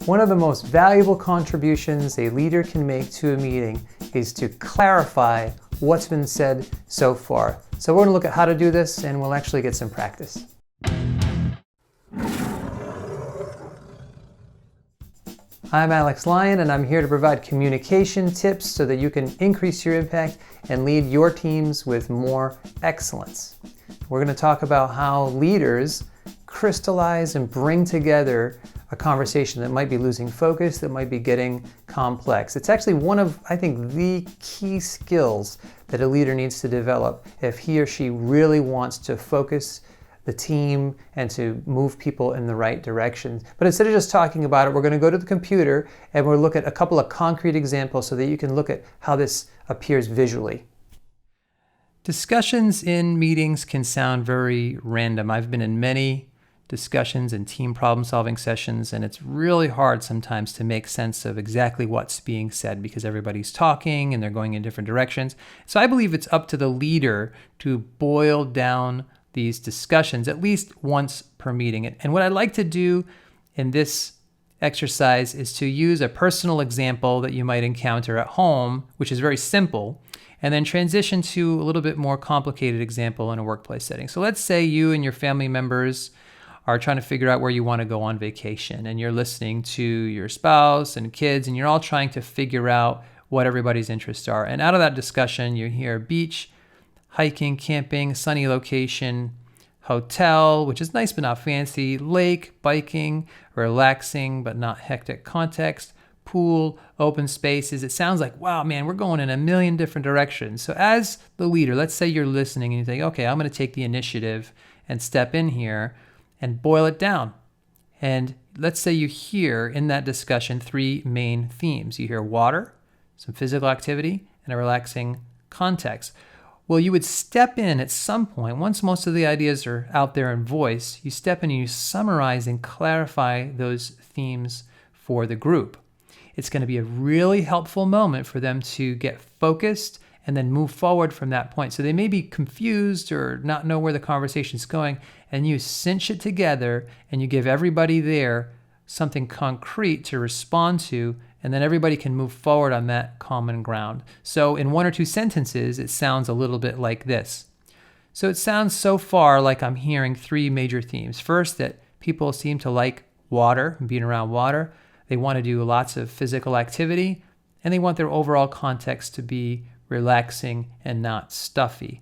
One of the most valuable contributions a leader can make to a meeting is to clarify what's been said so far. So we're going to look at how to do this, and we'll actually get some practice. I'm Alex Lyon, and I'm here to provide communication tips so that you can increase your impact and lead your teams with more excellence. We're going to talk about how leaders crystallize and bring together a conversation that might be losing focus, that might be getting complex. It's actually one of, I think, the key skills that a leader needs to develop if he or she really wants to focus the team and to move people in the right direction. But instead of just talking about it, we're going to go to the computer and we'll look at a couple of concrete examples so that you can look at how this appears visually. Discussions in meetings can sound very random. I've been in many discussions and team problem-solving sessions, and it's really hard sometimes to make sense of exactly what's being said because everybody's talking and they're going in different directions. So I believe it's up to the leader to boil down these discussions at least once per meeting. And what I like to do in this exercise is to use a personal example that you might encounter at home, which is very simple, and then transition to a little bit more complicated example in a workplace setting. So let's say you and your family members are trying to figure out where you want to go on vacation, and you're listening to your spouse and kids, and you're all trying to figure out what everybody's interests are. And out of that discussion, you hear beach, hiking, camping, sunny location, hotel, which is nice but not fancy, lake, biking, relaxing but not hectic context, pool, open spaces. It sounds like, wow, man, we're going in a million different directions. So as the leader, let's say you're listening and you think, okay, I'm going to take the initiative and step in here and boil it down. And let's say you hear in that discussion three main themes. You hear water, some physical activity, and a relaxing context. Well, you would step in at some point, once most of the ideas are out there in voice, you step in and you summarize and clarify those themes for the group. It's going to be a really helpful moment for them to get focused and then move forward from that point. So they may be confused or not know where the conversation is going, and you cinch it together and you give everybody there something concrete to respond to, and then everybody can move forward on that common ground. So in one or two sentences, it sounds a little bit like this. So it sounds so far like I'm hearing three major themes. First, that people seem to like water and being around water. They want to do lots of physical activity, and they want their overall context to be relaxing and not stuffy.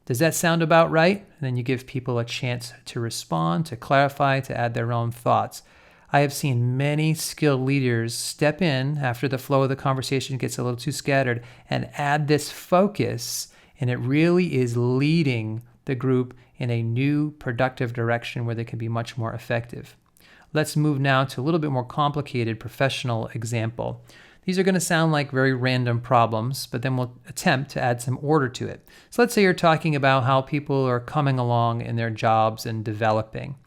Does that sound about right? And then you give people a chance to respond, to clarify, to add their own thoughts. I have seen many skilled leaders step in after the flow of the conversation gets a little too scattered and add this focus, and it really is leading the group in a new productive direction where they can be much more effective. Let's move now to a little bit more complicated professional example. These are going to sound like very random problems, but then we'll attempt to add some order to it. So let's say you're talking about how people are coming along in their jobs and developing.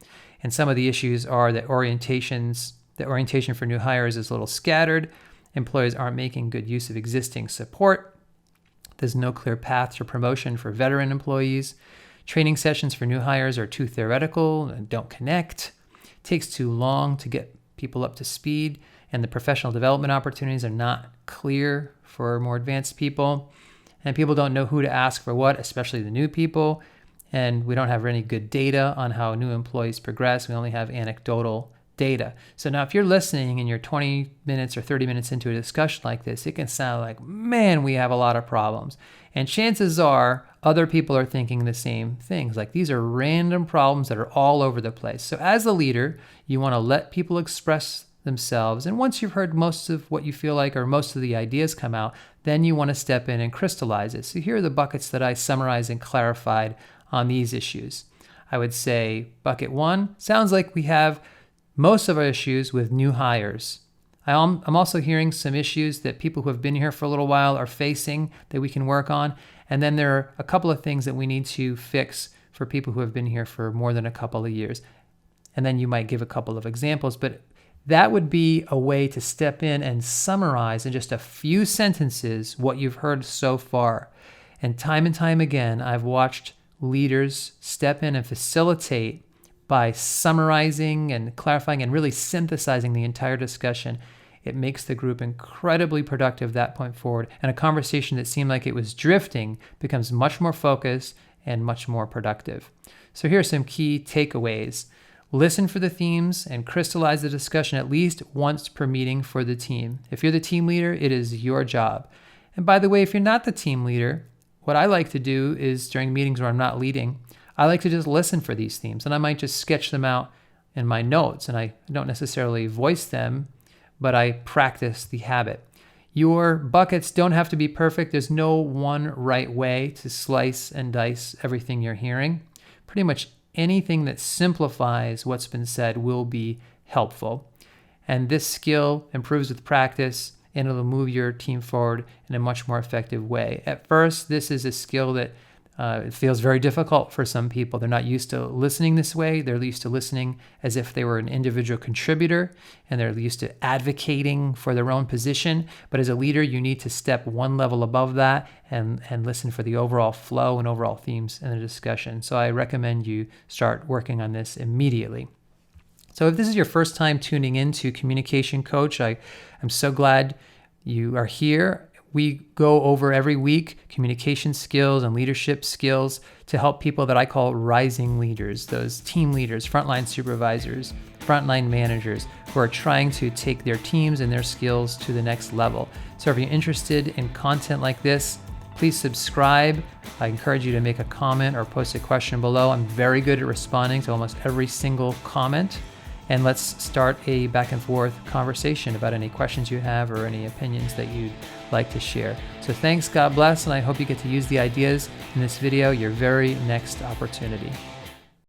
And some of the issues are that orientation for new hires is a little scattered. Employers aren't making good use of existing support. There's no clear path to promotion for veteran employees. Training sessions for new hires are too theoretical and don't connect. It takes too long to get people up to speed, and the professional development opportunities are not clear for more advanced people. And people don't know who to ask for what, especially the new people. And we don't have any good data on how new employees progress. We only have anecdotal data. So now if you're listening and you're 20 minutes or 30 minutes into a discussion like this, it can sound like, man, we have a lot of problems. And chances are other people are thinking the same things. Like, these are random problems that are all over the place. So as a leader, you want to let people express themselves. And once you've heard most of what you feel like or most of the ideas come out, then you want to step in and crystallize it. So here are the buckets that I summarized and clarified on these issues. I would say bucket one, sounds like we have most of our issues with new hires. I'm also hearing some issues that people who have been here for a little while are facing that we can work on. And then there are a couple of things that we need to fix for people who have been here for more than a couple of years. And then you might give a couple of examples, but that would be a way to step in and summarize in just a few sentences what you've heard so far. And time again, I've watched leaders step in and facilitate by summarizing and clarifying and really synthesizing the entire discussion, it makes the group incredibly productive that point forward, and a conversation that seemed like it was drifting becomes much more focused and much more productive. So here are some key takeaways. Listen for the themes and crystallize the discussion at least once per meeting for the team. If you're the team leader, it is your job. And by the way, if you're not the team leader, what I like to do is during meetings where I'm not leading, I like to just listen for these themes, and I might just sketch them out in my notes, and I don't necessarily voice them, but I practice the habit. Your buckets don't have to be perfect. There's no one right way to slice and dice everything you're hearing. Pretty much anything that simplifies what's been said will be helpful. And this skill improves with practice, and it'll move your team forward in a much more effective way. At first, this is a skill that it feels very difficult for some people. They're not used to listening this way. They're used to listening as if they were an individual contributor, and they're used to advocating for their own position. But as a leader, you need to step one level above that and listen for the overall flow and overall themes in the discussion. So I recommend you start working on this immediately. So if this is your first time tuning into Communication Coach, I'm so glad you are here. We go over every week communication skills and leadership skills to help people that I call rising leaders, those team leaders, frontline supervisors, frontline managers who are trying to take their teams and their skills to the next level. So if you're interested in content like this, please subscribe. I encourage you to make a comment or post a question below. I'm very good at responding to almost every single comment. And let's start a back and forth conversation about any questions you have or any opinions that you'd like to share. So thanks, God bless, and I hope you get to use the ideas in this video your very next opportunity.